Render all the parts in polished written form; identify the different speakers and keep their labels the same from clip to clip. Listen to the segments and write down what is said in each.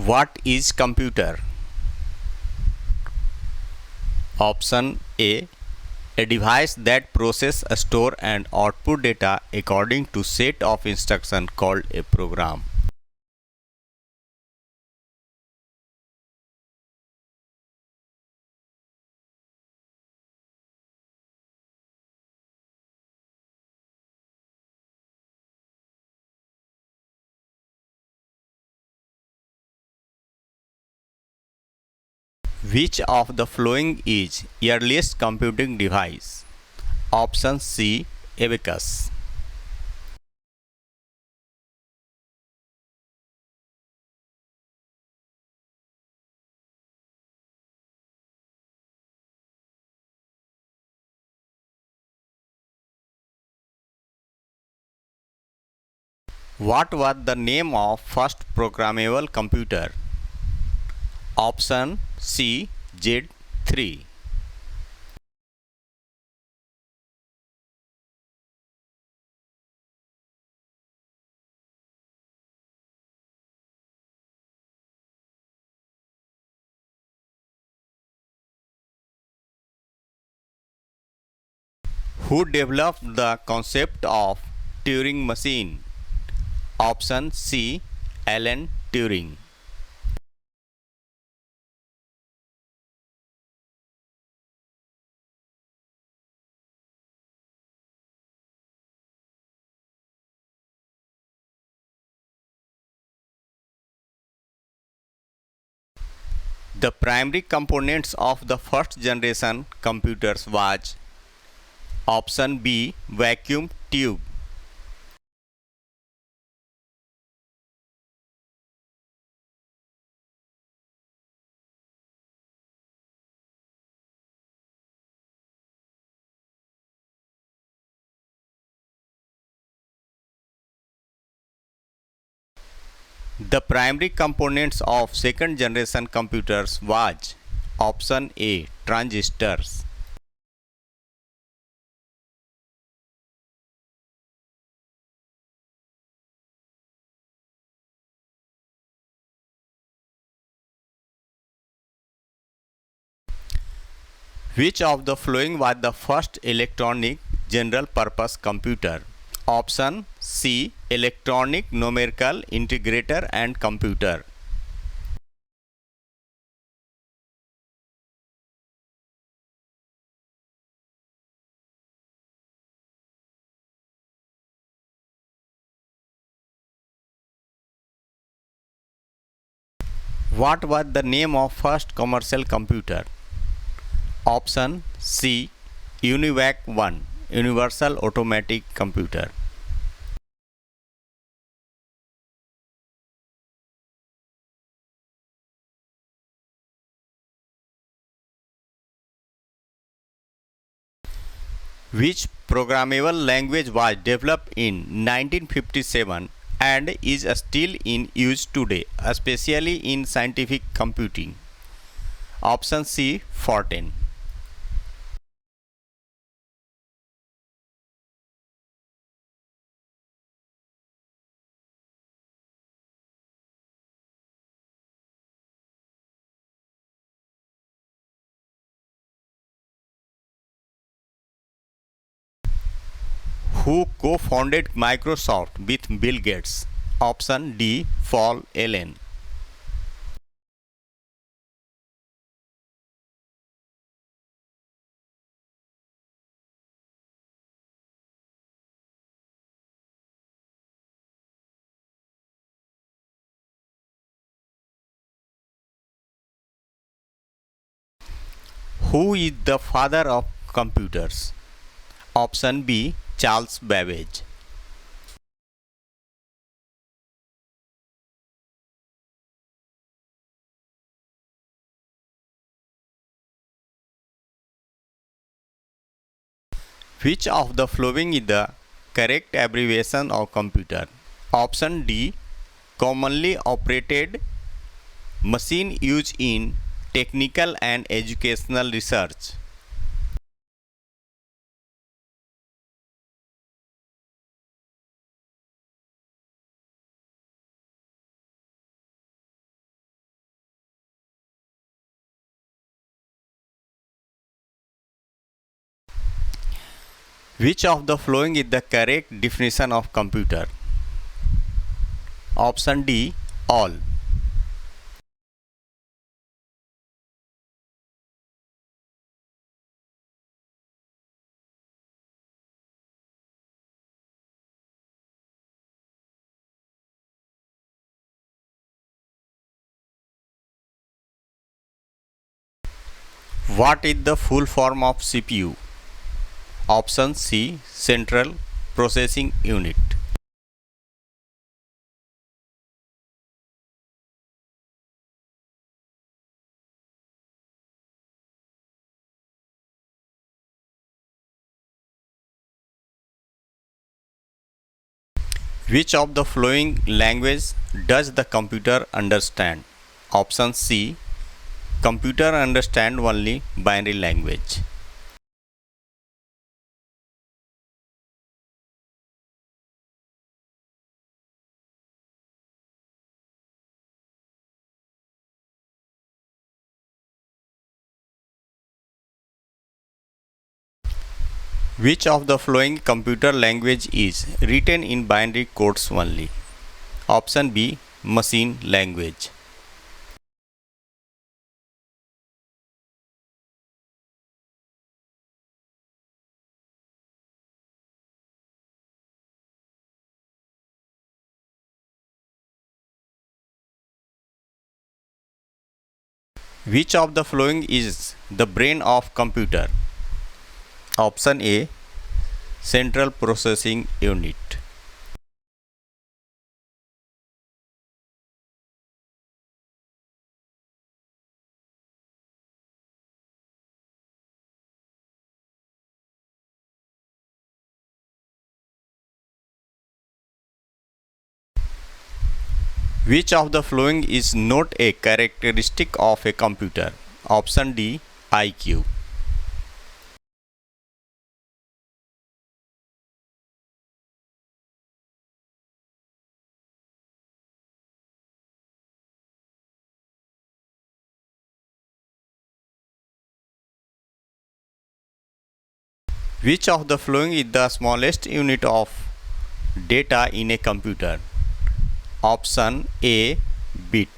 Speaker 1: What is computer? Option A device that process, store and output data according to set of instructions called a program. Which of the following is earliest computing device? Option C abacus. What was the name of first programmable computer? Option C Z3. Who developed the concept of Turing machine? Option C Alan Turing. The primary components of the first generation computers was option B vacuum tube. The primary components of second generation computers was option A transistors. Which of the following was the first electronic general purpose computer? Option C electronic numerical integrator and computer. What was the name of first commercial computer? Option C UNIVAC 1 Universal Automatic Computer. Which programmable language was developed in 1957 and is still in use today, especially in scientific computing? Option C Fortran. Who co-founded Microsoft with Bill Gates? Option D Paul Allen. Who is the father of computers? Option B Charles Babbage. Which of the following is the correct abbreviation of computer? Option D commonly operated machine used in technical and educational research. Which of the following is the correct definition of computer? Option D, all. What is the full form of CPU? Option C, Central Processing Unit. Which of the following language does the computer understand? Option C, computer understand only binary language. Which of the following computer language is written in binary codes only? Option B, machine language. Which of the following is the brain of computer? Option A, Central Processing Unit. Which of the following is not a characteristic of a computer? Option D, IQ. Which of the following is the smallest unit of data in a computer? Option A, bit.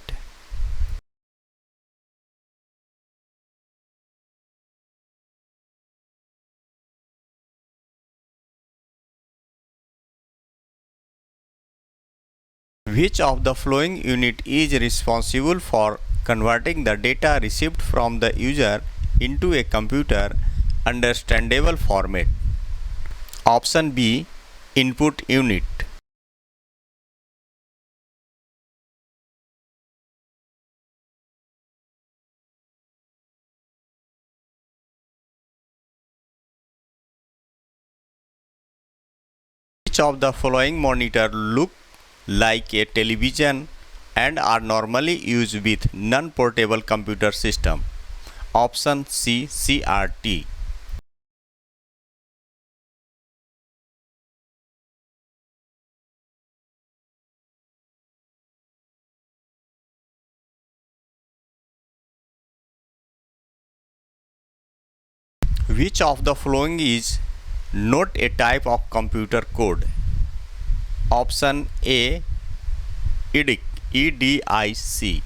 Speaker 1: Which of the following unit is responsible for converting the data received from the user into a computer understandable format? Option B, input unit. Which of the following monitor look like a television and are normally used with non-portable computer system? Option C, CRT. Which of the following is not a type of computer code? Option A, EDIC, EDIC.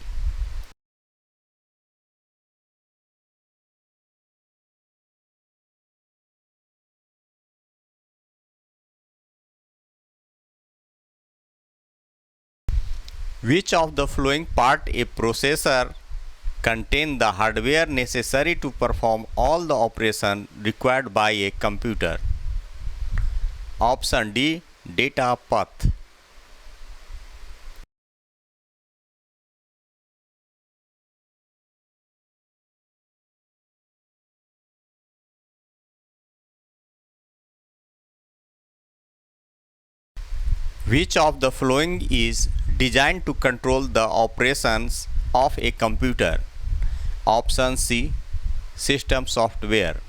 Speaker 1: Which of the following part a processor contain the hardware necessary to perform all the operation required by a computer? Option D, data path. Which of the following is designed to control the operations of a computer? Option C, system software.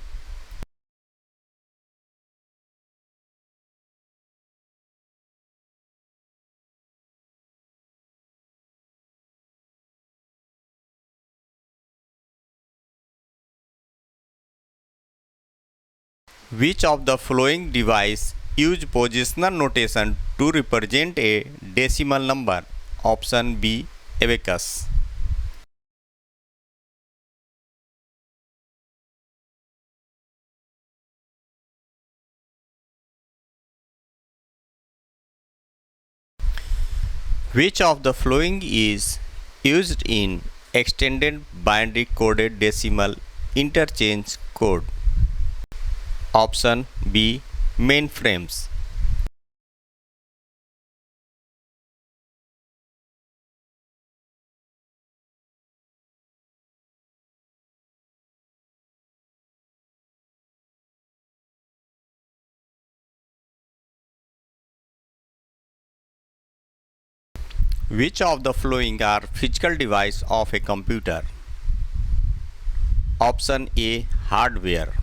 Speaker 1: Which of the following device use positional notation to represent a decimal number? Option B, abacus. Which of the following is used in extended binary coded decimal interchange code? Option B, mainframes. Which of the following are physical device of a computer? Option A, hardware.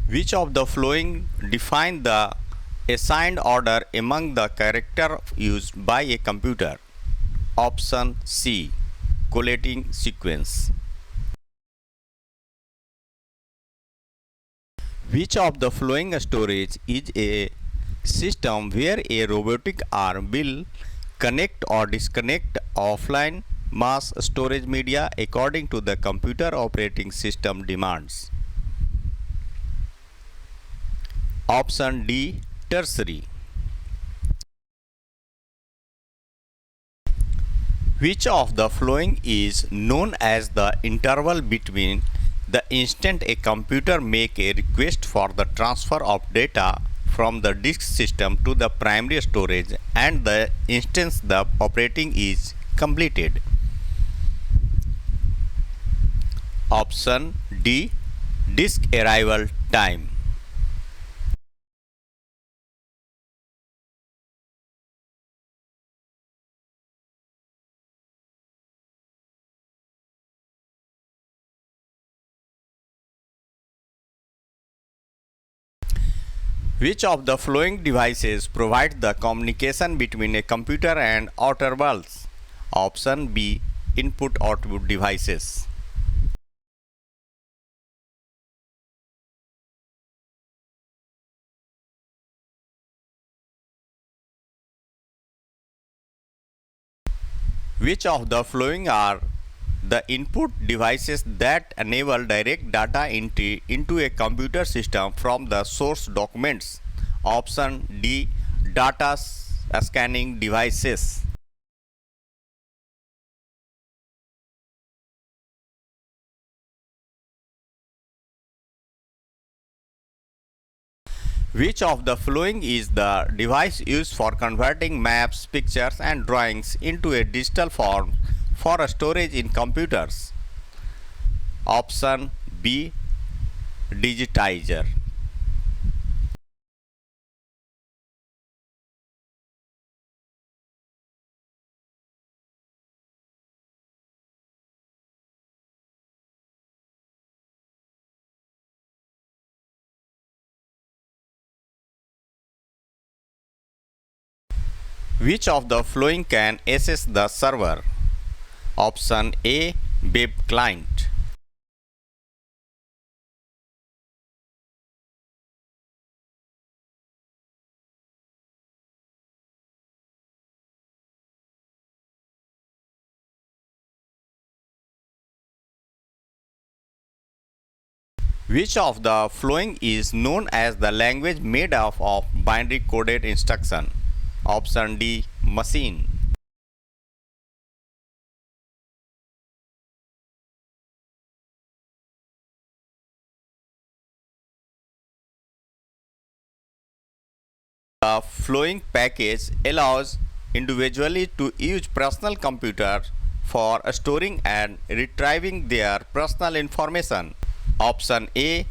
Speaker 1: Which of the following define the assigned order among the character used by a computer? Option C, collating sequence. Which of the following storage is a system where a robotic arm will connect or disconnect offline mass storage media according to the computer operating system demands? Option D, tertiary. Which of the following is known as the interval between the instant a computer make a request for the transfer of data from the disk system to the primary storage and the instance the operating is completed? Option D, disk arrival time. Which of the following devices provide the communication between a computer and outer worlds? Option B, input-output devices. Which of the following are the input devices that enable direct data entry into a computer system from the source documents? Option D, data scanning devices. Which of the following is the device used for converting maps, pictures, and drawings into a digital form for storage in computers? Option B, digitizer. Which of the following can access the server? Option A, web client. Which of the following is known as the language made up of binary coded instruction? Option D, machine. The flowing package allows individually to use personal computers for storing and retrieving their personal information. Option A,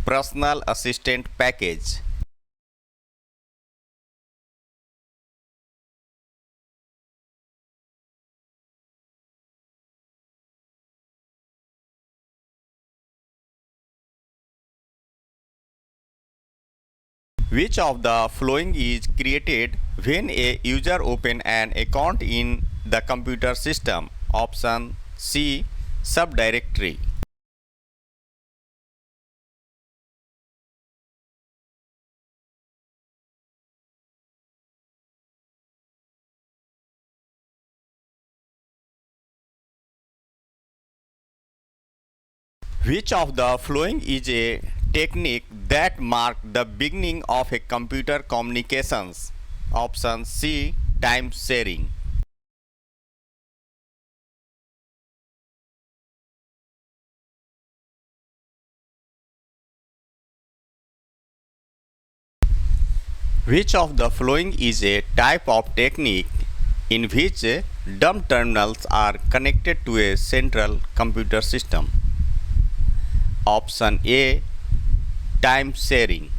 Speaker 1: personal assistant package. Which of the following is created when a user open an account in the computer system? Option C, subdirectory. Which of the following is a technique that marked the beginning of a computer communications? Option C, time sharing. Which of the following is a type of technique in which dumb terminals are connected to a central computer system? Option A, time sharing.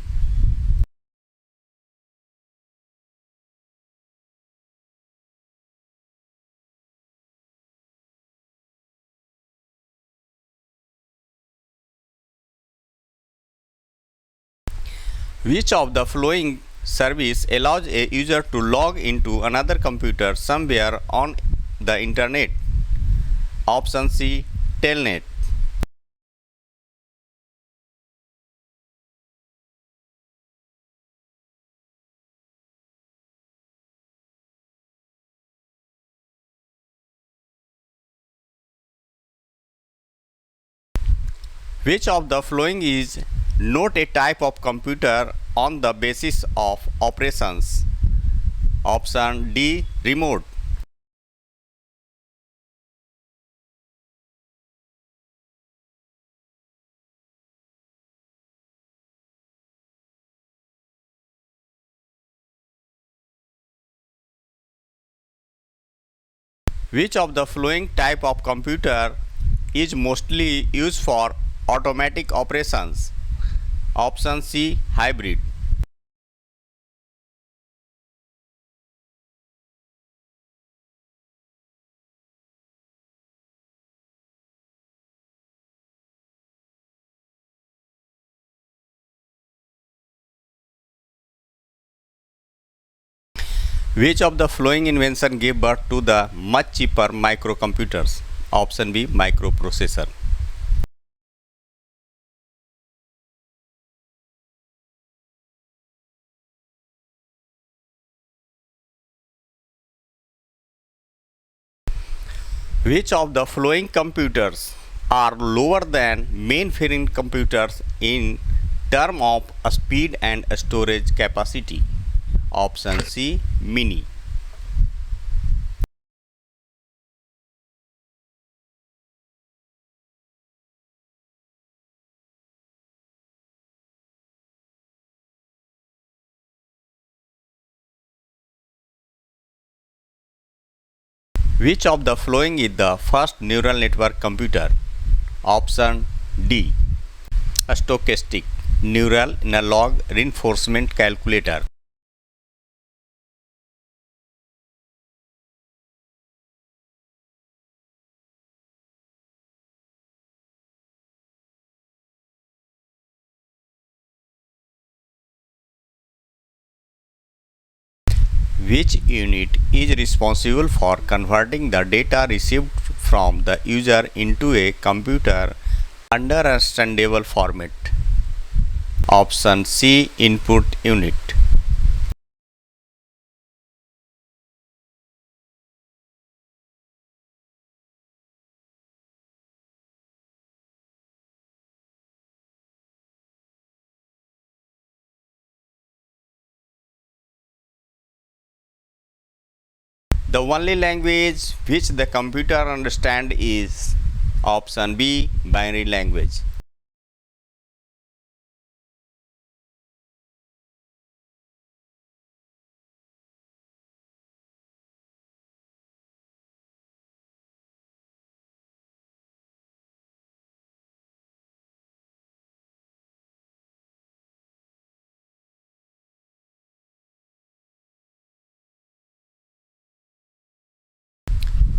Speaker 1: Which of the following service allows a user to log into another computer somewhere on the internet? Option C, telnet. Which of the following is not a type of computer on the basis of operations? Option D, remote. Which of the following type of computer is mostly used for automatic operations? Option C, hybrid. Which of the following invention gave birth to the much cheaper microcomputers? Option B, microprocessor. Which of the following computers are lower than mainframe computers in terms of speed and storage capacity? Option C, mini. Which of the following is the first neural network computer? Option D, stochastic neural analog reinforcement calculator. Which unit is responsible for converting the data received from the user into a computer understandable format? Option C, input unit. The only language which the computer understands is option B, binary language.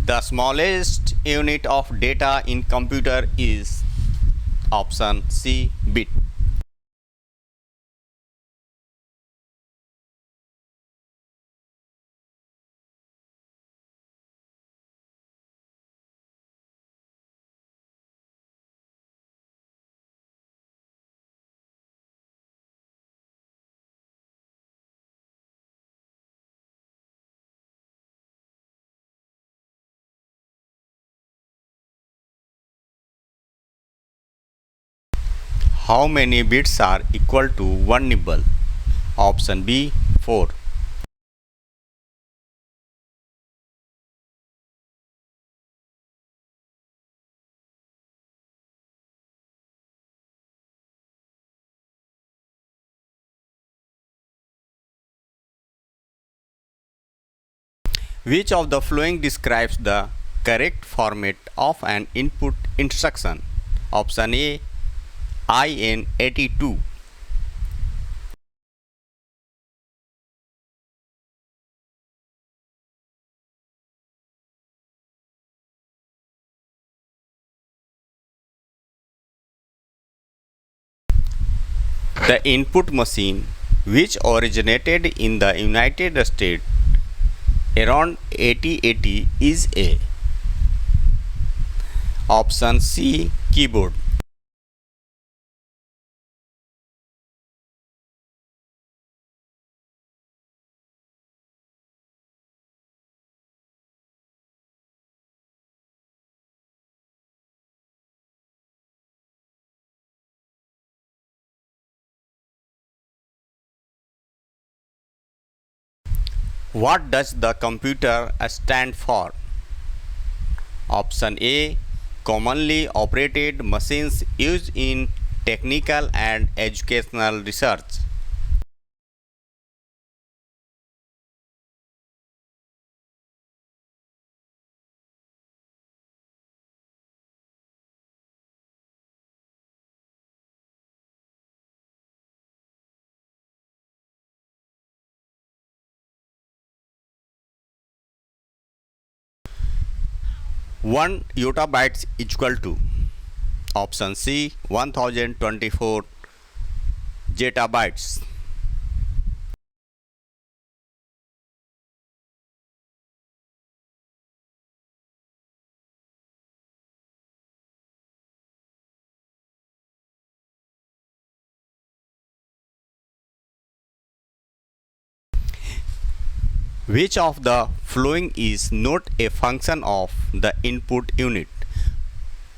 Speaker 1: The smallest unit of data in computer is option C, bit. How many bits are equal to 1 nibble? Option B 4. Which of the following describes the correct format of an input instruction? Option A IN82. The input machine, which originated in the United States around 8080, is A. Option C keyboard. What does the computer stand for? Option A commonly operated machines used in technical and educational research. One yottabytes equal to. Option C 1024 zettabytes. Which of the following is not a function of the input unit?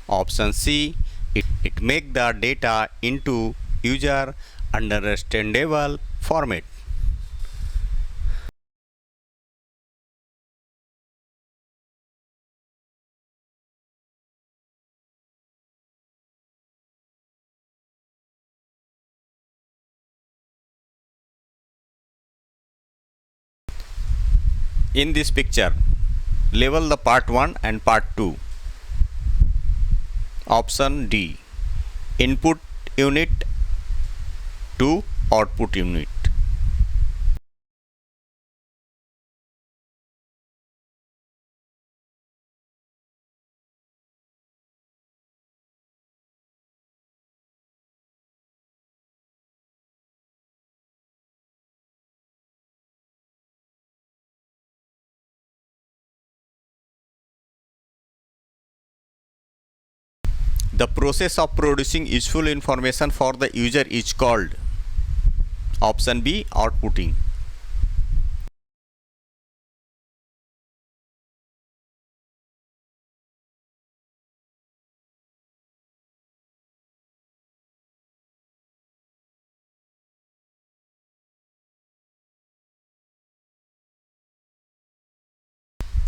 Speaker 1: Option C it make the data into user understandable format. In this picture, label the part 1 and part 2. Option D input unit to output unit. The process of producing useful information for the user is called. Option B outputting.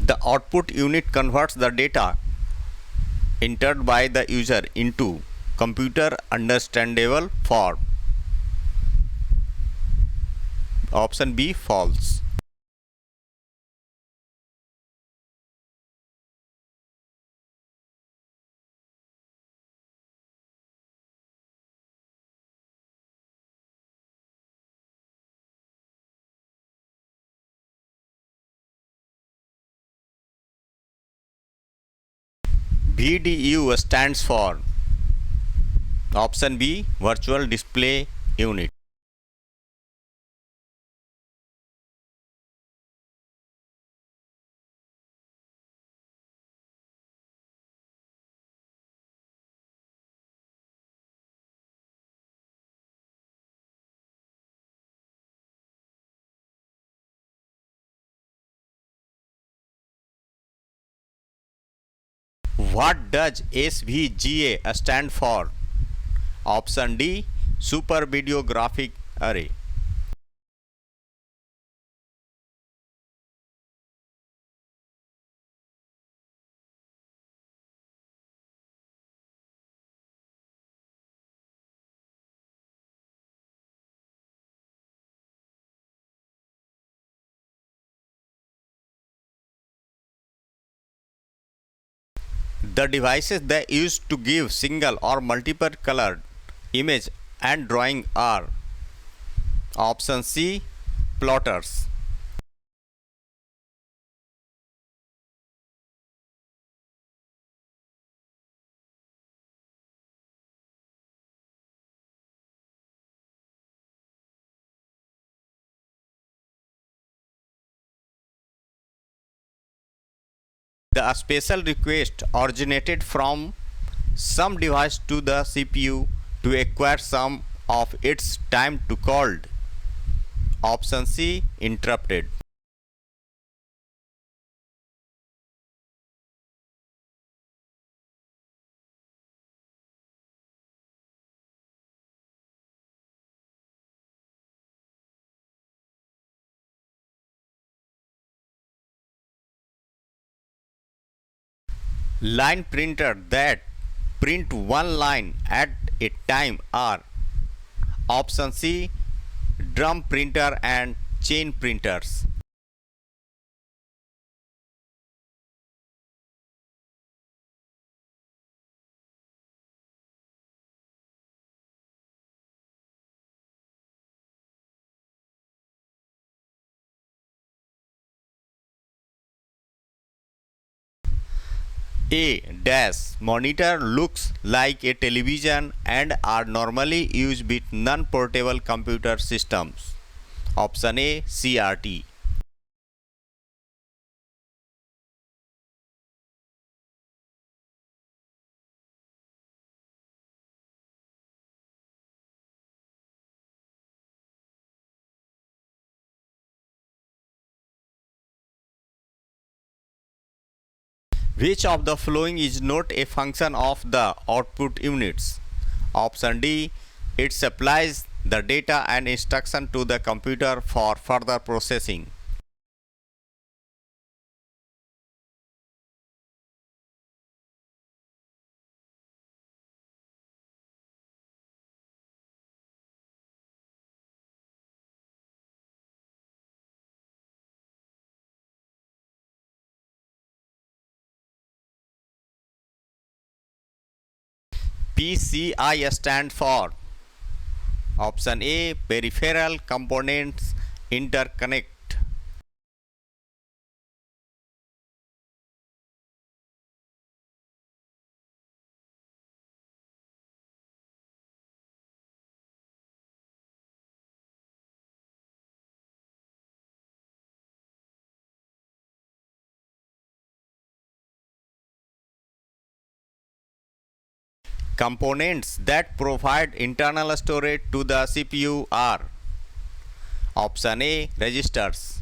Speaker 1: The output unit converts the data entered by the user into computer understandable form. Option B false. VDU stands for. Option B virtual display unit. What does SVGA stand for? Option D. Super Video Graphic Array. The devices that used to give single or multiple colored image and drawing are option C. Plotters. The special request originated from some device to the CPU to acquire some of its time to called. Option C. Interrupted. Line printer that print one line at a time are option C. Drum printer and chain printers. A dash monitor looks like a television and are normally used with non-portable computer systems. Option A. CRT. Which of the following is not a function of the output units? Option D. It supplies the data and instruction to the computer for further processing. PCI stand for option A. Peripheral Components Interconnect. Components that provide internal storage to the CPU are option A. Registers.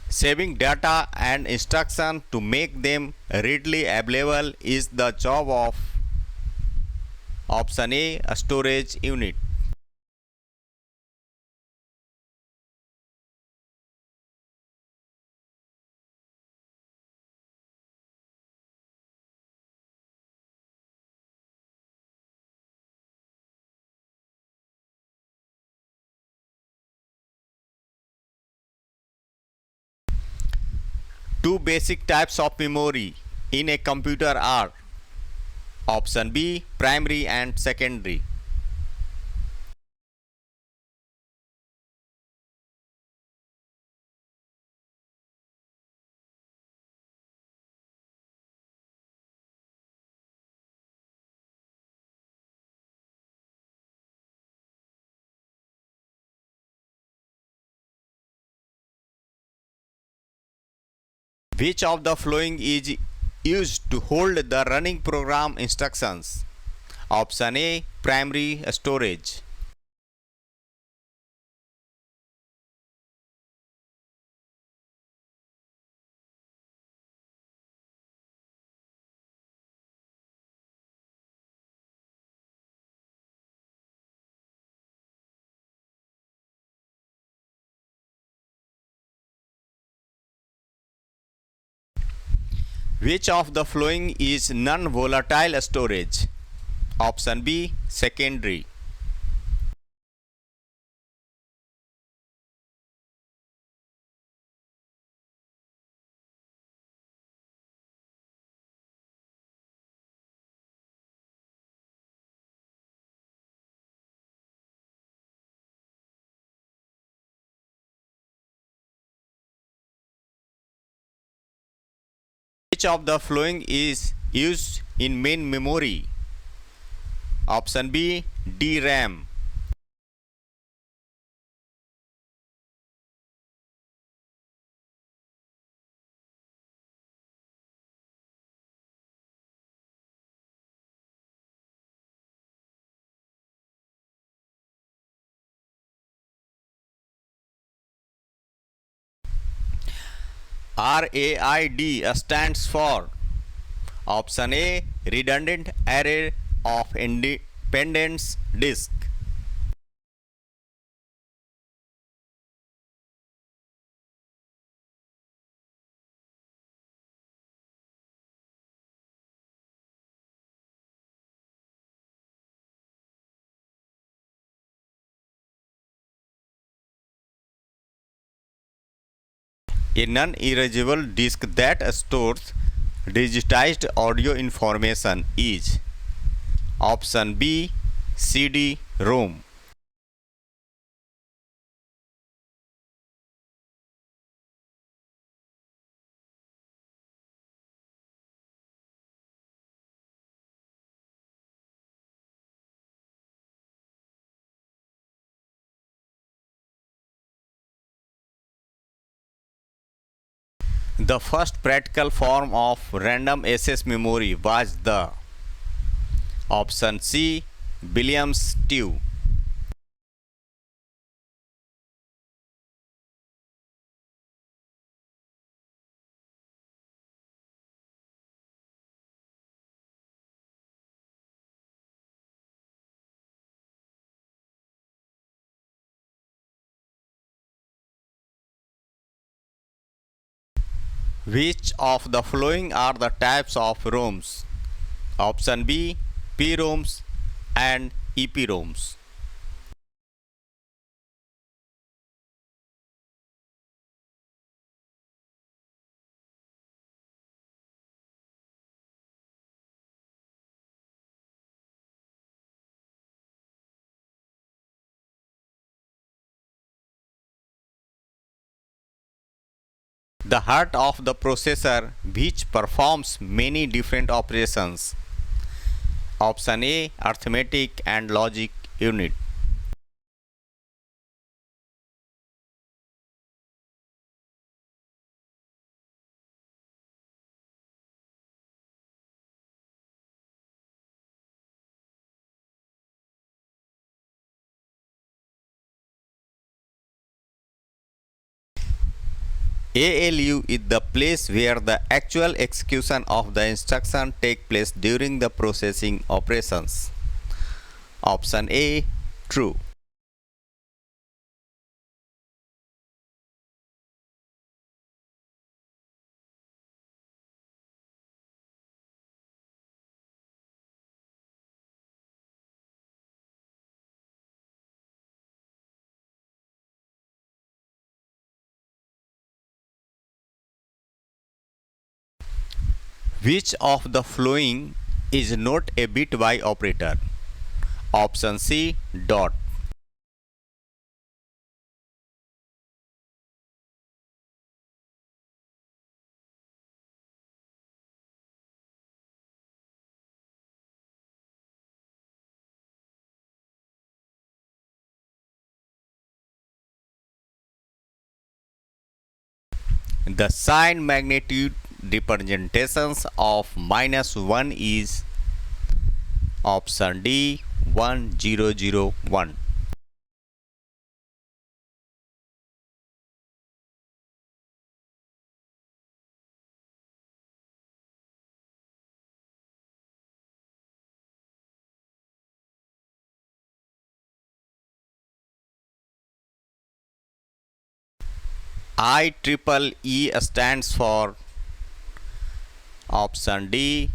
Speaker 1: Saving data and instruction to make them readily available is the job of option A. A storage unit. Two basic types of memory in a computer are option B. Primary and secondary. Which of the following is used to hold the running program instructions? Option A, primary storage. Which of the following is non-volatile storage? Option B, secondary. Which of the following is used in main memory? Option B, DRAM. RAID stands for option A, redundant array of independent disk. A non-erasable disk that stores digitized audio information is option B, CD-ROM. The first practical form of random access memory was the option C, Williams tube. Which of the following are the types of ROMs? Option B, PROMs and EPROMs. The heart of the processor which performs many different operations. Option A, arithmetic and logic unit. ALU is the place where the actual execution of the instruction take place during the processing operations. Option A, true. Which of the following is not a bitwise operator? Option C, dot. The sign magnitude representations of -1 is option D 1001. IEEE stands for option D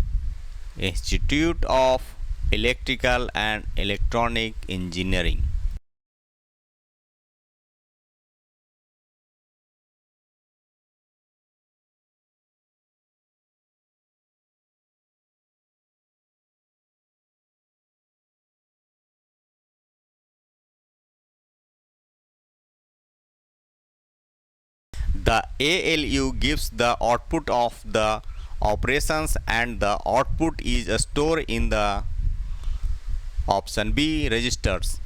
Speaker 1: Institute of Electrical and Electronic Engineering. The ALU gives the output of the operations and the output is stored in the option B registers.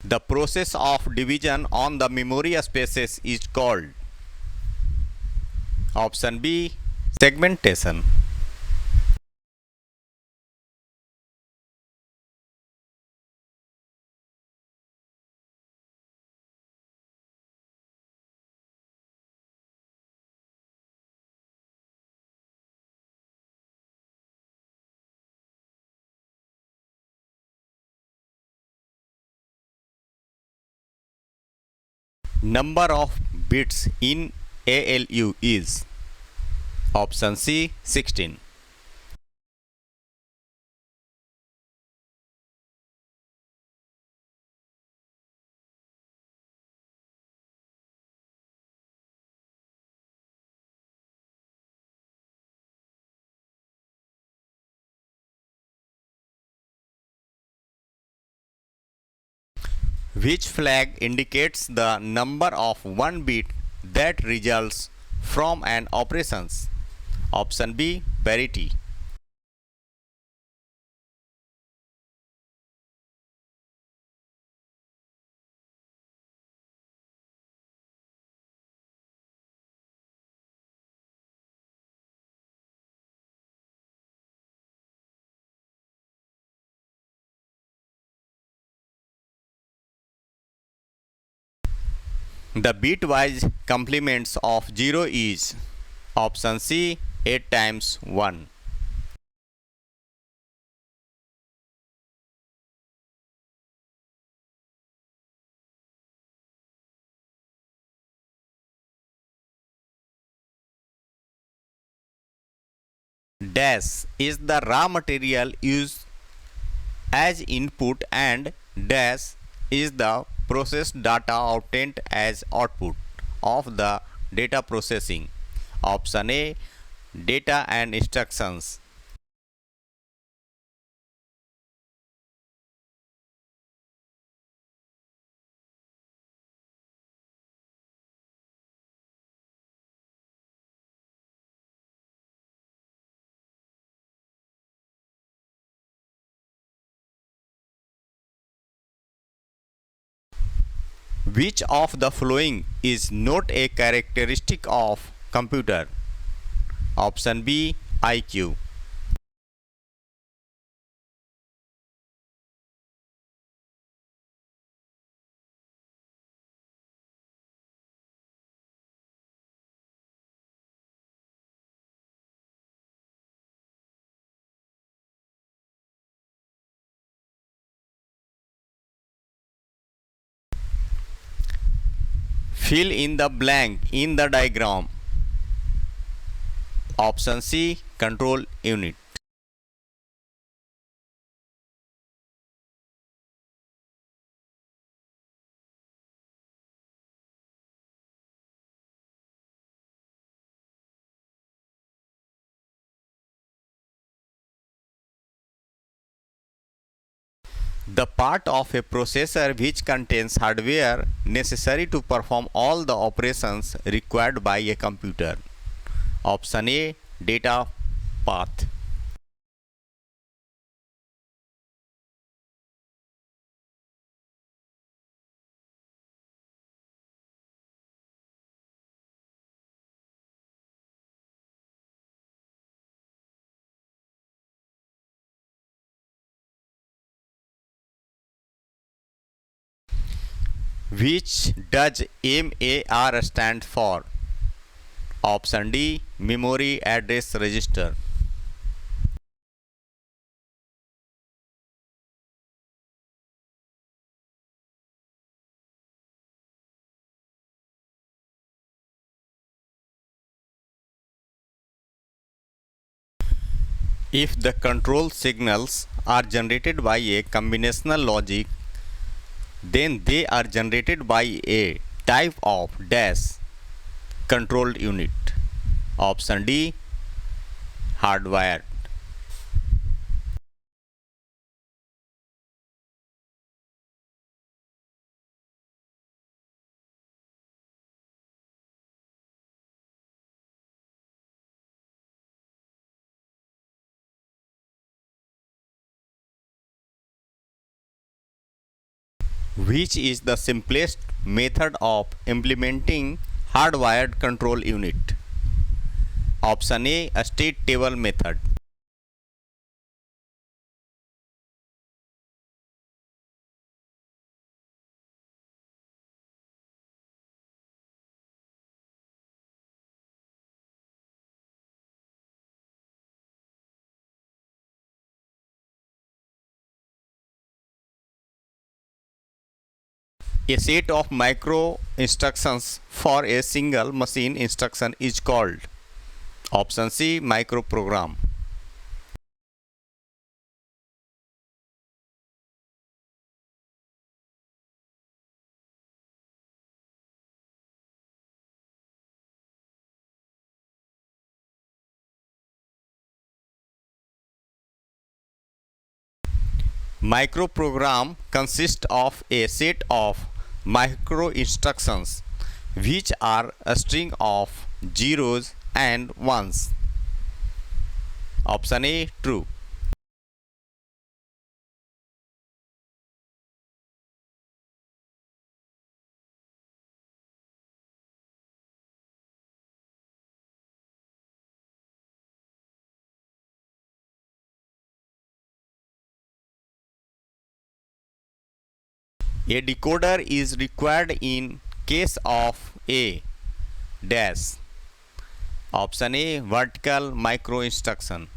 Speaker 1: The process of division on the memory spaces is called option B segmentation. Number of bits in ALU is option C 16. Which flag indicates the number of 1 bit that results from an operations? Option B parity. The bitwise complements of 0 is option C 8 times 1. Dash is the raw material used as input and dash is the processed data obtained as output of the data processing. Option A data and instructions. Which of the following is not a characteristic of computer? Option B IQ. Fill in the blank in the diagram. Option C control unit. The part of a processor which contains hardware necessary to perform all the operations required by a computer. Option A, data path. Which does MAR stand for? Option D, memory address register. If the control signals are generated by a combinational logic, then they are generated by a type of dash controlled unit. Option D, hardwired. Which is the simplest method of implementing hardwired control unit? Option A, a state table method. A set of micro instructions for a single machine instruction is called. Option C, microprogram. Microprogram consists of a set of micro instructions which are a string of zeros and ones. Option A, true. A decoder is required in case of a dash. Option A, vertical micro instruction.